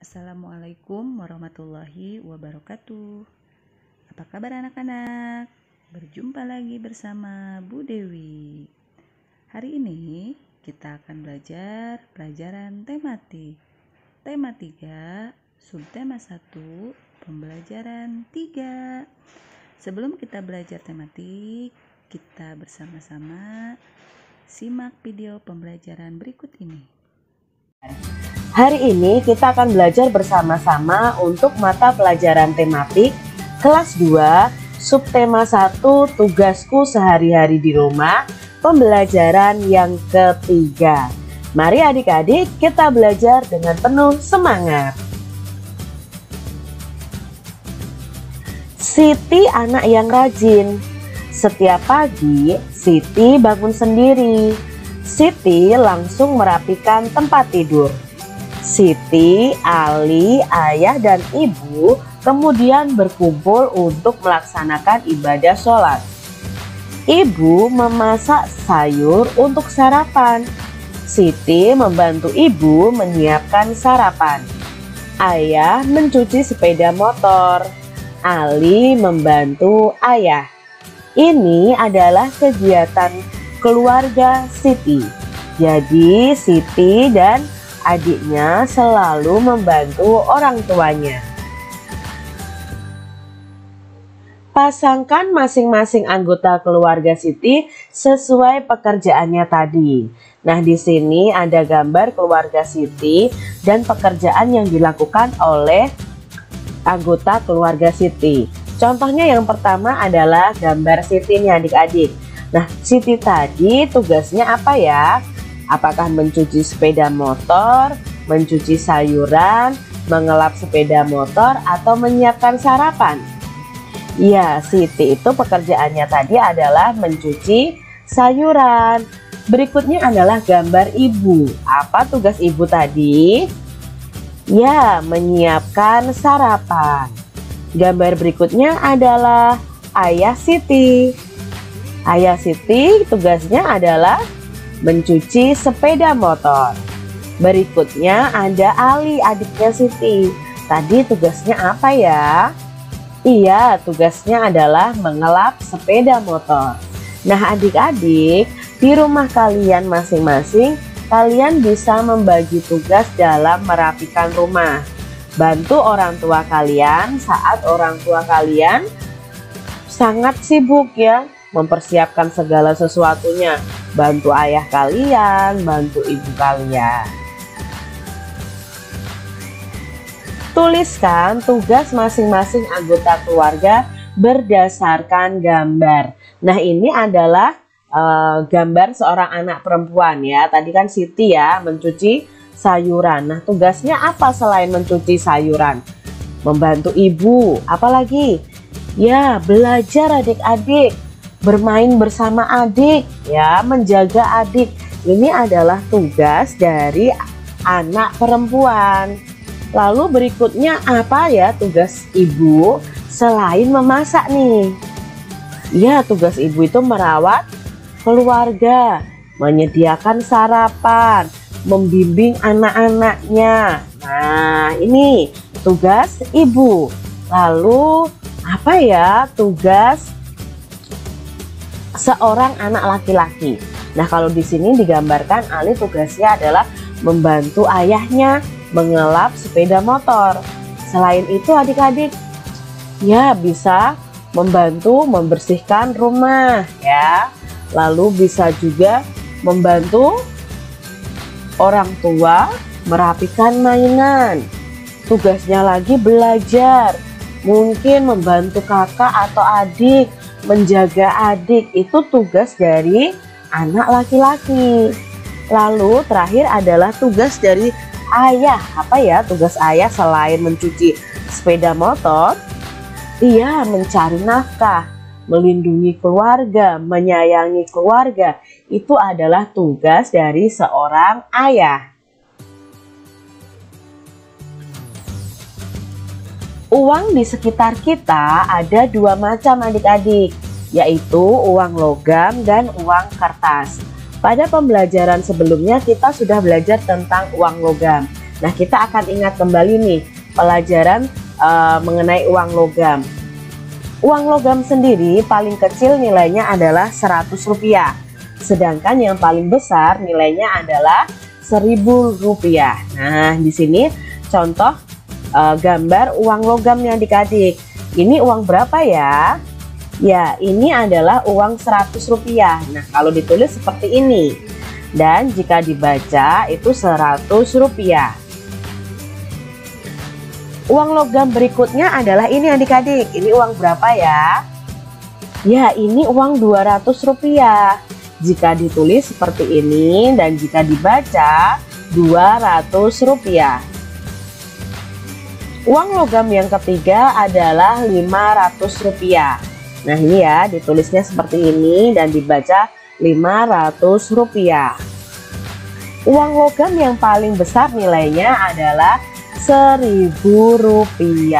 Assalamualaikum warahmatullahi wabarakatuh. Apa kabar anak-anak? Berjumpa lagi bersama Bu Dewi. Hari ini kita akan belajar pelajaran tematik. Tema 3, subtema 1, pembelajaran 3. Sebelum kita belajar tematik, kita bersama-sama simak video pembelajaran berikut ini. Hari ini kita akan belajar bersama-sama untuk mata pelajaran tematik kelas 2, subtema 1, tugasku sehari-hari di rumah, pembelajaran yang ketiga. Mari adik-adik kita belajar dengan penuh semangat. Siti anak yang rajin. Setiap pagi Siti bangun sendiri. Siti langsung merapikan tempat tidur. Siti, Ali, ayah dan ibu kemudian berkumpul untuk melaksanakan ibadah sholat. Ibu memasak sayur untuk sarapan. Siti membantu ibu menyiapkan sarapan. Ayah mencuci sepeda motor. Ali membantu ayah. Ini adalah kegiatan keluarga Siti. Jadi Siti dan adiknya selalu membantu orang tuanya. Pasangkan masing-masing anggota keluarga Siti sesuai pekerjaannya tadi. Nah, di sini ada gambar keluarga Siti dan pekerjaan yang dilakukan oleh anggota keluarga Siti. Contohnya yang pertama adalah gambar Siti nih adik-adik. Nah, Siti tadi tugasnya apa ya? Apakah mencuci sepeda motor, mencuci sayuran, mengelap sepeda motor, atau menyiapkan sarapan? Ya, Siti itu pekerjaannya tadi adalah mencuci sayuran. Berikutnya adalah gambar ibu. Apa tugas ibu tadi? Ya, menyiapkan sarapan. Gambar berikutnya adalah ayah Siti. Ayah Siti tugasnya adalah mencuci sepeda motor. Berikutnya ada Ali, adiknya Siti. Tadi tugasnya apa ya? Iya, tugasnya adalah mengelap sepeda motor. Nah, adik-adik, di rumah kalian masing-masing, kalian bisa membagi tugas dalam merapikan rumah. Bantu orang tua kalian saat orang tua kalian sangat sibuk ya, mempersiapkan segala sesuatunya. Bantu ayah kalian, bantu ibu kalian. Tuliskan tugas masing-masing anggota keluarga berdasarkan gambar. Nah, ini adalah gambar seorang anak perempuan ya. Tadi kan Siti ya, mencuci sayuran. Nah, tugasnya apa selain mencuci sayuran? Membantu ibu. Apalagi? Ya, belajar adik-adik. Bermain bersama adik ya, menjaga adik. Ini adalah tugas dari anak perempuan. Lalu berikutnya apa ya tugas ibu selain memasak nih? Ya, tugas ibu itu merawat keluarga, menyediakan sarapan, membimbing anak-anaknya. Nah, ini tugas ibu. Lalu apa ya tugas seorang anak laki-laki? Nah, kalau di sini digambarkan Ali tugasnya adalah membantu ayahnya mengelap sepeda motor. Selain itu adik-adik ya bisa membantu membersihkan rumah ya. Lalu bisa juga membantu orang tua merapikan mainan. Tugasnya lagi belajar. Mungkin membantu kakak atau adik, menjaga adik. Itu tugas dari anak laki-laki. Lalu terakhir adalah tugas dari ayah. Apa ya tugas ayah selain mencuci sepeda motor? Iya, mencari nafkah, melindungi keluarga, menyayangi keluarga. Itu adalah tugas dari seorang ayah. Uang di sekitar kita ada dua macam adik-adik, yaitu uang logam dan uang kertas. Pada pembelajaran sebelumnya kita sudah belajar tentang uang logam. Nah, kita akan ingat kembali nih pelajaran mengenai uang logam. Uang logam sendiri paling kecil nilainya adalah Rp100, sedangkan yang paling besar nilainya adalah Rp1.000. Nah, di sini contoh gambar uang logam nih adik-adik. Ini uang berapa ya? Ya, ini adalah uang Rp100. Nah, kalau ditulis seperti ini. Dan jika dibaca itu Rp100. Uang logam berikutnya adalah ini adik-adik. Ini uang berapa ya? Ya, ini uang Rp200. Jika ditulis seperti ini dan jika dibaca Rp200. Uang logam yang ketiga adalah Rp500. Nah, ini ya, ditulisnya seperti ini dan dibaca Rp500. Uang logam yang paling besar nilainya adalah Rp1.000.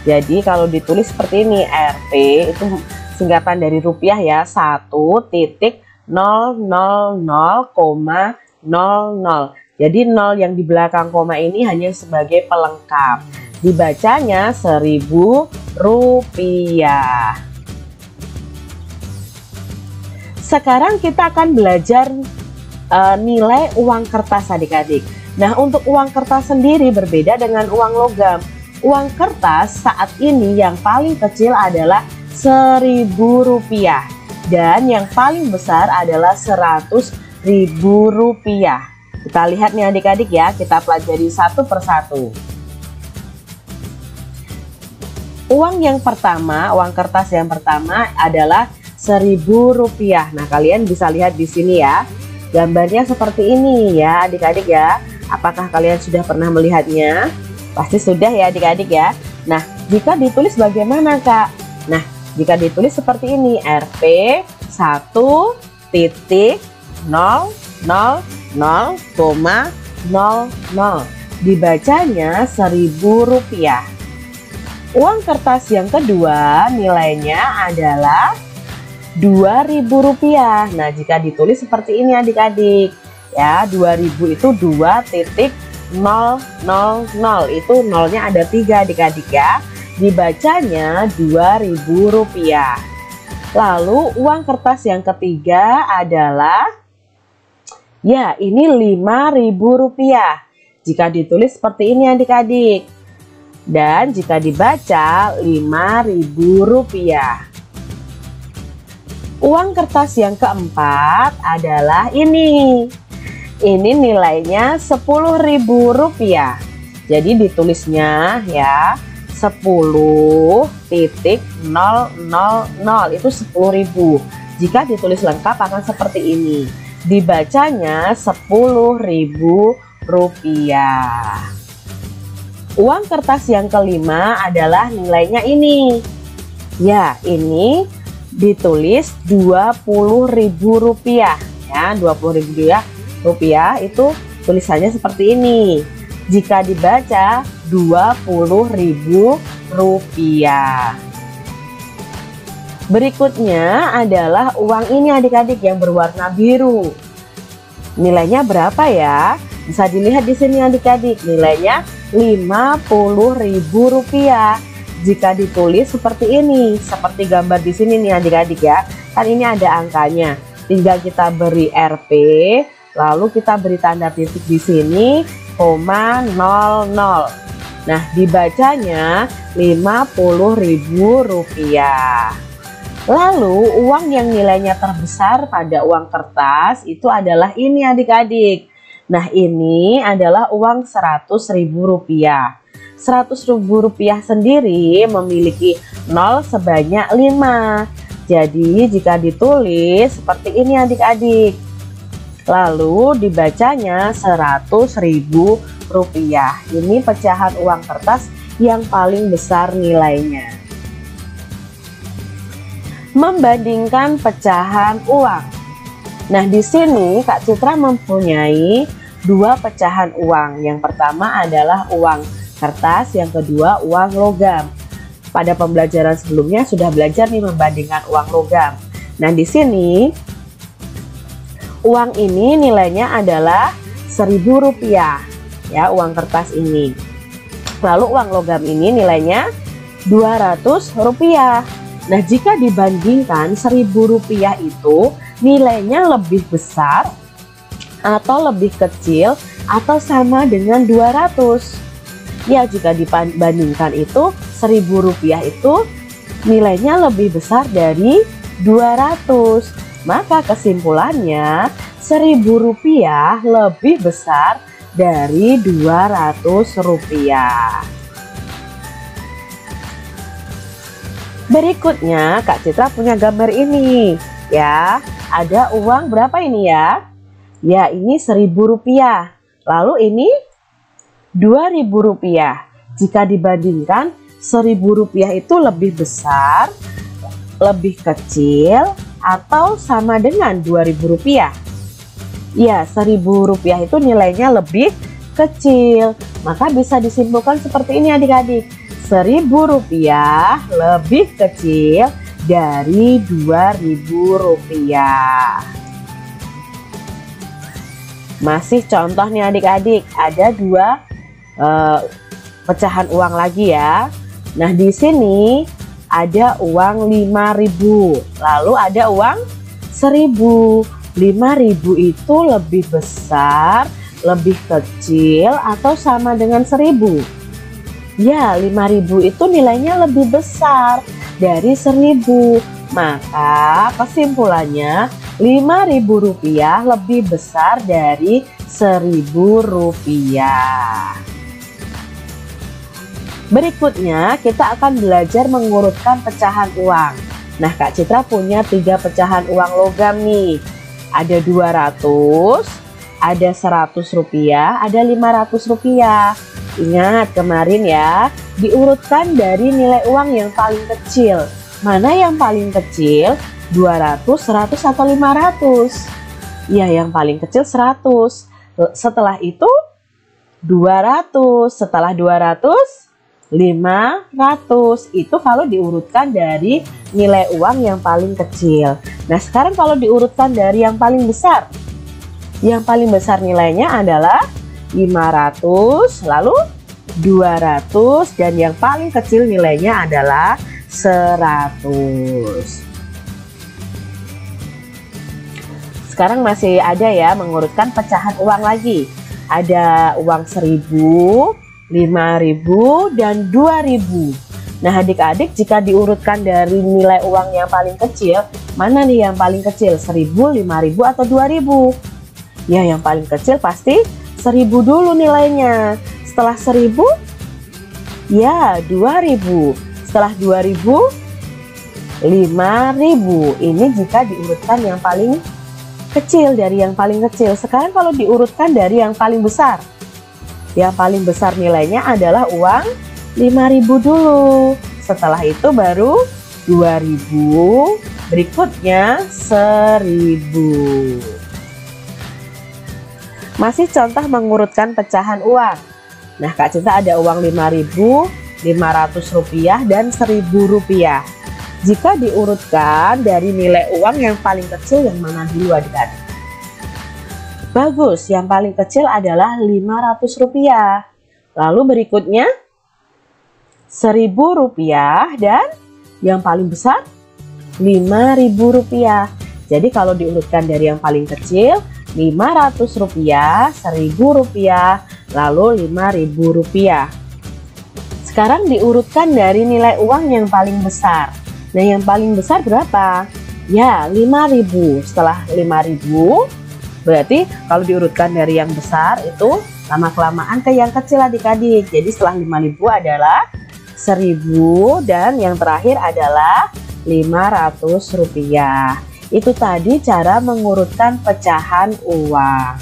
Jadi kalau ditulis seperti ini, Rp itu singkatan dari rupiah ya, 1.000,00. Jadi 0 yang di belakang koma ini hanya sebagai pelengkap. Dibacanya Rp1.000. Sekarang kita akan belajar nilai uang kertas adik-adik. Nah, untuk uang kertas sendiri berbeda dengan uang logam. Uang kertas saat ini yang paling kecil adalah Rp1.000 dan yang paling besar adalah Rp100.000. Kita lihat nih adik-adik ya, kita pelajari satu persatu. Uang yang pertama, uang kertas yang pertama adalah Rp1.000. Nah, kalian bisa lihat di sini ya. Gambarnya seperti ini ya adik-adik ya. Apakah kalian sudah pernah melihatnya? Pasti sudah ya adik-adik ya. Nah, jika ditulis bagaimana Kak? Nah, jika ditulis seperti ini, Rp 1.000,00. Dibacanya Rp1.000. Uang kertas yang kedua nilainya adalah Rp2.000. Nah, jika ditulis seperti ini adik-adik ya, 2000 itu 2.000, itu nolnya ada 3 adik-adik ya. Dibacanya Rp2.000. Lalu uang kertas yang ketiga adalah ya, ini Rp5.000. Jika ditulis seperti ini adik-adik. Dan jika dibaca Rp5.000. Uang kertas yang keempat adalah ini. Ini nilainya Rp10.000. Jadi ditulisnya ya 10.000 itu 10.000. Jika ditulis lengkap akan seperti ini. Dibacanya Rp10.000. Uang kertas yang kelima adalah nilainya ini. Ya, ini ditulis Rp20.000 ya, Rp20.000 itu tulisannya seperti ini. Jika dibaca Rp20.000. Berikutnya adalah uang ini adik-adik yang berwarna biru. Nilainya berapa ya? Bisa dilihat di sini adik-adik, nilainya Rp50.000. Jika ditulis seperti ini, seperti gambar di sini nih adik-adik ya. Kan ini ada angkanya. Tinggal kita beri Rp, lalu kita beri tanda titik di sini, koma 00. Nah, dibacanya Rp50.000. Lalu uang yang nilainya terbesar pada uang kertas itu adalah ini adik-adik. Nah, ini adalah uang Rp100.000. Rp100.000 sendiri memiliki 0 sebanyak 5. Jadi jika ditulis seperti ini adik-adik, lalu dibacanya Rp100.000. Ini pecahan uang kertas yang paling besar nilainya. Membandingkan pecahan uang. Nah, di sini Kak Citra mempunyai 2 pecahan uang. Yang pertama adalah uang kertas, yang kedua uang logam. Pada pembelajaran sebelumnya sudah belajar nih membandingkan uang logam. Nah, di sini uang ini nilainya adalah Rp1.000. ya, uang kertas ini. Lalu uang logam ini nilainya Rp200. Nah, jika dibandingkan Rp1.000 itu nilainya lebih besar atau lebih kecil atau sama dengan 200. Ya, jika dibandingkan itu Rp1.000 itu nilainya lebih besar dari 200. Maka kesimpulannya Rp1.000 lebih besar dari Rp200. Berikutnya Kak Citra punya gambar ini ya. Ada uang berapa ini ya? Ya, ini Rp1.000. Lalu ini Rp2.000. Jika dibandingkan Rp1.000 itu lebih besar, lebih kecil, atau sama dengan Rp2.000? Ya, Rp1.000 itu nilainya lebih kecil. Maka bisa disimpulkan seperti ini adik-adik. Rp1.000 lebih kecil dari Rp2.000. Masih contoh nih adik-adik, ada dua pecahan uang lagi ya. Nah, di sini ada uang 5.000, lalu ada uang 1.000. 5.000 itu lebih besar, lebih kecil, atau sama dengan 1.000? Ya, 5.000 itu nilainya lebih besar dari 1.000. Maka kesimpulannya Rp5.000 lebih besar dari Rp1.000. Berikutnya kita akan belajar mengurutkan pecahan uang. Nah, Kak Citra punya 3 pecahan uang logam nih. Ada 200, ada Rp100, ada Rp500. Ingat kemarin ya, diurutkan dari nilai uang yang paling kecil. Mana yang paling kecil? 200, 100, atau 500? Ya, yang paling kecil 100. Setelah itu 200. Setelah 200, 500. Itu kalau diurutkan dari nilai uang yang paling kecil. Nah, sekarang kalau diurutkan dari yang paling besar. Yang paling besar nilainya adalah 500, lalu 200, dan yang paling kecil nilainya adalah 100. Sekarang masih ada ya mengurutkan pecahan uang lagi. Ada uang 1.000, 5.000, dan 2.000. Nah, adik-adik, jika diurutkan dari nilai uang yang paling kecil, mana nih yang paling kecil? 1.000, 5.000, atau 2.000? Ya, yang paling kecil pasti 1.000 dulu nilainya. Setelah 1.000, ya 2.000. Setelah 2.000, 5.000. Ini jika diurutkan yang paling kecil dari yang paling kecil. Sekarang kalau diurutkan dari yang paling besar. Yang paling besar nilainya adalah uang 5.000 dulu. Setelah itu baru 2.000. Berikutnya 1.000. Masih contoh mengurutkan pecahan uang. Nah, Kak Citra ada uang 5.000, Rp500, dan Rp1.000. Jika diurutkan dari nilai uang yang paling kecil, yang mana dulu adik-adik? Bagus, yang paling kecil adalah Rp500. Lalu berikutnya Rp1.000, dan yang paling besar Rp5.000. Jadi kalau diurutkan dari yang paling kecil, Rp500, Rp1.000, lalu Rp5.000. Sekarang diurutkan dari nilai uang yang paling besar. Nah, yang paling besar berapa? Ya, 5.000. Setelah 5.000, berarti kalau diurutkan dari yang besar itu lama-kelamaan ke yang kecil adik-adik. Jadi setelah 5.000 adalah 1.000, dan yang terakhir adalah Rp500. Itu tadi cara mengurutkan pecahan uang.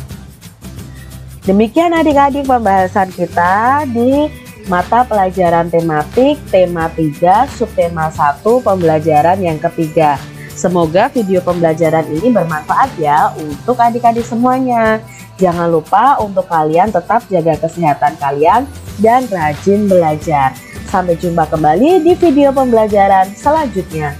Demikian adik-adik pembahasan kita di mata pelajaran tematik tema 3 subtema 1 pembelajaran yang ketiga. Semoga video pembelajaran ini bermanfaat ya untuk adik-adik semuanya. Jangan lupa untuk kalian tetap jaga kesehatan kalian dan rajin belajar. Sampai jumpa kembali di video pembelajaran selanjutnya.